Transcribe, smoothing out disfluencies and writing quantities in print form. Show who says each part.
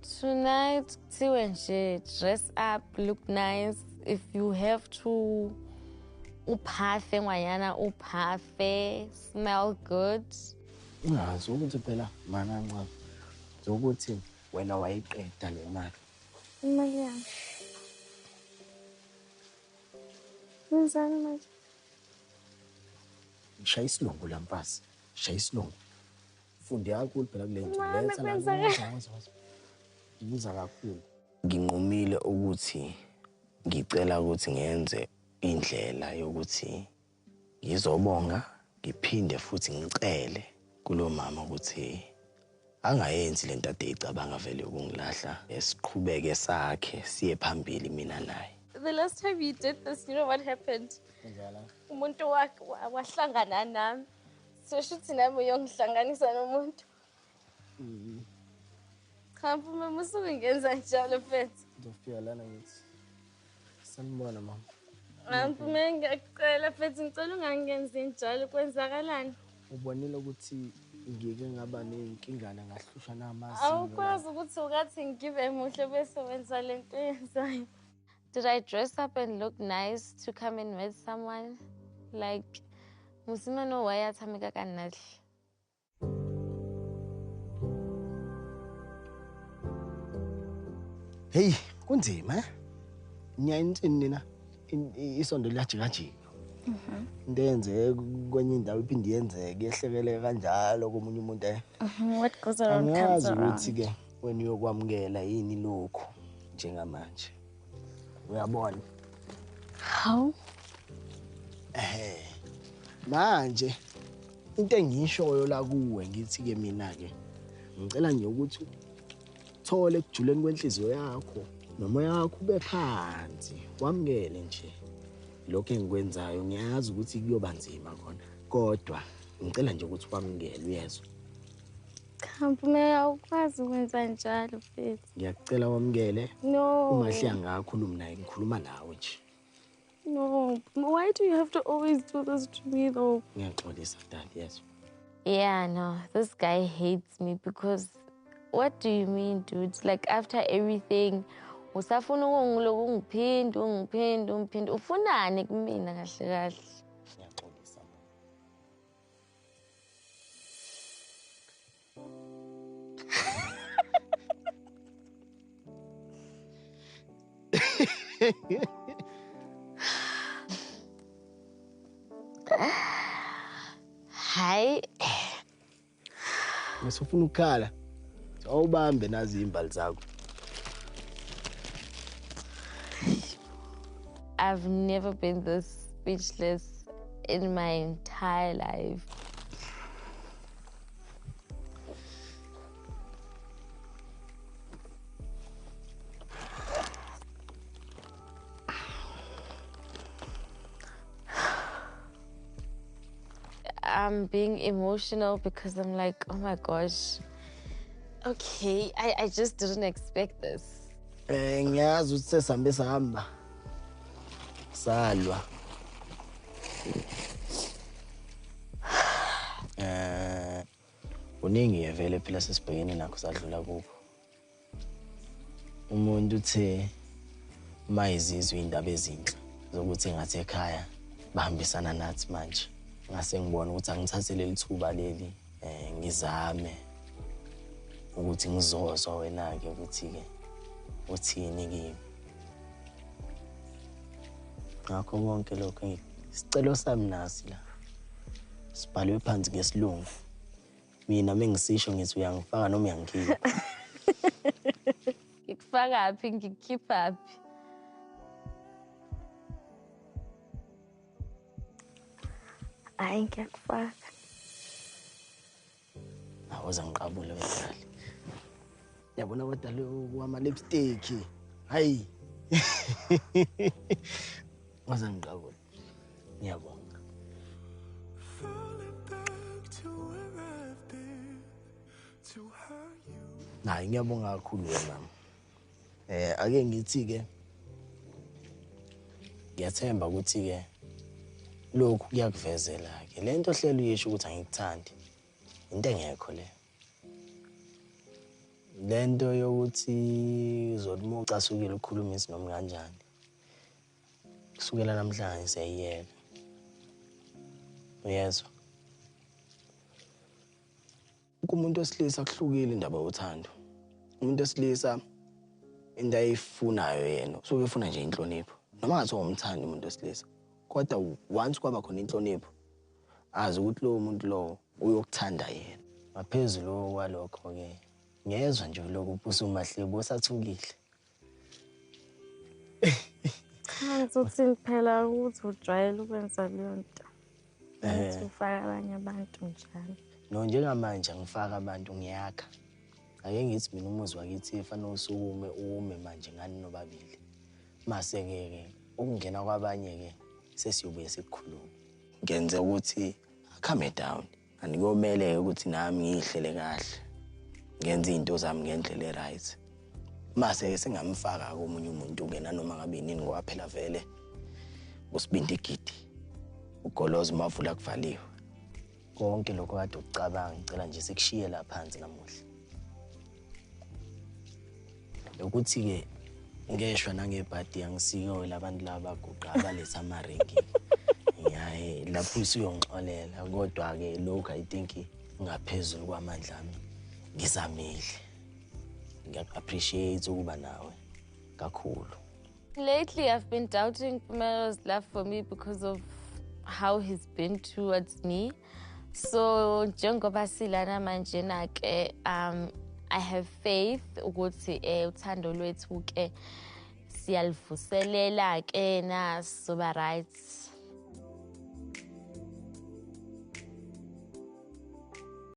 Speaker 1: Tonight, dress up, look nice. If you have to, uphafe ngwanyana, uphafe, smell good.
Speaker 2: Ungazi ukuthi phela mana nqa. Zokuthi wena wayiqeda le mali.
Speaker 3: Imali yami. Wenzani manje?
Speaker 2: Shaya isilungu lampasi. Shaya isilungu. Funde kakhulu phela kule nto.
Speaker 3: Letha
Speaker 2: la. Ngibuza kakhulu. Nginqumile ukuthi ngicela ukuthi ngenze indlela yokuthi ngizobonga, ngiphinde futhi ngicele kulo mama ukuthi angayenzi lento ade icabanga vele ukungilahla. Esiqhubeke sakhe siye phambili mina naye.
Speaker 3: The last time you did this, you know what happened? Umuntu wahlangana nami. So shuthi nami uyongihlanganisa nomuntu. Cha mfuma musuke ngenza njalo mfethu.
Speaker 2: Ngizofika lana ngithi sanibona mama.
Speaker 3: Mfuma ngiyacela mfethu ngicela ungangenzi njalo kwenzakalani?
Speaker 2: Ubonile ukuthi ngike ngaba nenkingana ngahlushwa namazinyo.
Speaker 3: Awukwazi ukuthi ukathi ngibe muhle bese wenza lento yenzayo.
Speaker 1: Did I dress up and look nice to come and meet someone? Like, musima no waya thamika kanahle.
Speaker 2: Hey, kunzima eh? Nyayinsini nina isondo liyajikajika. Into yenze kwenye indawo iphinde yenzeke yehlekele kanjalo komunye umuntu eh.
Speaker 3: What goes around comes around.
Speaker 2: Ukuthi ke wena uyokwamukela yini lokho njengamanje. Uyabona?
Speaker 3: How?
Speaker 2: Manje into engishoyo la kuwe ngithi ke mina ke ngicela nje ukuthi thole ekujuleni kwenhliziyo yakho nomoya wakho ube phansi wamukele nje lokho engikwenzayo. Ngiyazi ukuthi kuyoba nzima khona kodwa ngicela nje ukuthi wamukele uyezwa.
Speaker 3: Mfuma awukwazi ukwenza njalo mfethu.
Speaker 2: Ngiyakucela wamukele.
Speaker 3: No.
Speaker 2: Uma hliya ngakhuluma naye ngikhuluma nawe nje.
Speaker 3: No, why do you have to always do this to me though?
Speaker 2: Ngiyaxolisa Dali yezwa.
Speaker 1: Yeah, no, this guy hates me because what do you mean, dude? Like, after everything, usafuna ungiphinde, ufunani kumina kahle kahle.
Speaker 2: Ngiyaxolisa.
Speaker 1: Hi.
Speaker 2: Ngisufuna ukukhala. Awubambe nazi imbali zakho.
Speaker 1: I've never been this speechless in my entire life. I'm being emotional because I'm like, oh my gosh. Okay, I just didn't expect this.
Speaker 2: Ngiyazi ukuthi sesambe sahamba. Salwa. Uningi vele phela sesibhekene nakho sadlula kubo. Umuntu uthe mayizizwe indaba ezinhle zokuthi ngathi ekhaya bahambisana nathi manje. Ngase ngibona ukuthi angithathe leli thuba leli ngizame ukuthi ngizozwa wena ke ukuthi ke uthini kimi. Ngakho konke lokho isicelo sami nasi la. Sibhalwe phansi ngesilungu. Mina mengisisho ngithi uyangifaka noma uyangikhipha.
Speaker 1: Ngikufaka phi ngikukhipha phi?
Speaker 3: Hayi ngiyakufaka.
Speaker 2: Awoza ngiqabule wedali. Yabona wedali wama lipstick. Hayi. Waza ngiqabule. Ngiyabonga. Hayi ngiyabonga kakhulu mama. Ake ngithi ke ngiyathemba ukuthi ke lokhu kuyakuvezela ke lento hlelo yesho ukuthi angikuthandi into engekho le. Lento yokuthi uzoluma ucasukile ukukhuluma isinoma kanjani. Kusukela namhlanje siyayiyeka. Uyezwa? Umuntu wesilisa kuhlukile indaba yothando. Umuntu wesilisa into ayifunayo yena usuke efuna nje inhlonipho. Noma ngathi ungumthandi umuntu wesilisa. Kodwa once kwaba khona inhlonipho, azi ukuthi lo muntu lo uyokuthanda yena. Ngaphezulu kwalokho-ke, ngiyezwa nje lokho ubuso uMahlebo usathukile.
Speaker 1: Ngizothini phela ukuthi ujwayele ukwenza leyo nto. Ukuthi ufaka abanye abantu njalo.
Speaker 2: No, njengamanje ngifaka abantu ngiyakha. Ake ngithi mina umuzi wakithi efanele usukume ume manje ngani nobabili. Mase-ke ukungena kwabanye-ke sesiyobuye sikukhuluma. Ngenze ukuthi calm down. Angikomele ukuthi nami ngihlele kahle. Ngenze izinto zami ngendlela eright. Mase-ke singamfaka komunye umuntu-ke nanoma ngabe yini ngoba phela vele usibindi igidi. Ugoloza umavula kuvaliwe. Konke lokho kade ukucabanga ngicela nje sikushiye la phansi namuhla. Ukuthi-ke ngeshwa nangebhadi yangisiko labantu laba baguqa abaletha amaringi. Yaye lapho usuyongixolela kodwa-ke lokho I think ngaphezulu kwamandla ami ngizamile. Ngiya-appreciate ukuba nawe kakhulu.
Speaker 1: Lately, I've been doubting Pumelo's love for me because of how he's been towards me. So, njengoba silana manje na-ke, I have faith ukuthi uthando lwethu ke siyalivuselela ke na soba right.